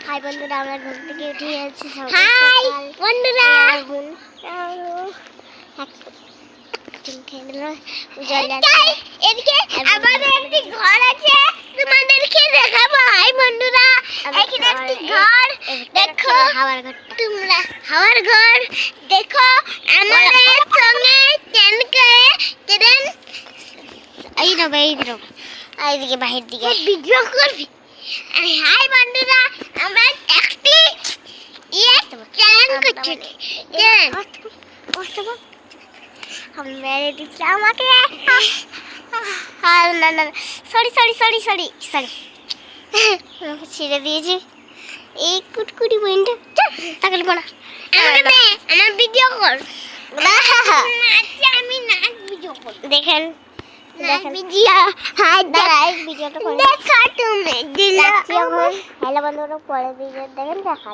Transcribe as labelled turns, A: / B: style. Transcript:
A: High বন্ধুরা, আমরা ঘুম থেকে উঠে যাচ্ছি।
B: হাই বন্ধুরা, এদিকে আমাদের একটি ঘর আছে, তোমাদেরকে দেখাবো। হাই বন্ধুরা, এখানে একটি ঘর দেখো, তোমরা হাওয়ার ঘর দেখো। আমাদের সঙ্গে ট্রেন করে ট্রেন
A: এই রব এইদিকে বাহির দিকে
B: ভিডিও করবি। হাই বন্ধুরা, আমরা একটি ট্রেন করছি।
A: মেরে দিচ্ছে আমাকে। না না, সরি ছিঁড়ে দিয়েছি। এই কুটকুটি বইনটা তাকালি পড়া
B: আমার ভিডিও কর। আমি নাচ ভিডিও কর।
A: দেখেন
B: ভিডিও হাই
A: ভিডিওটা
B: দেখা তুমি দিলা।
A: হ্যালো বন্ধুরা, পরে ভিডিও দেখেন দেখা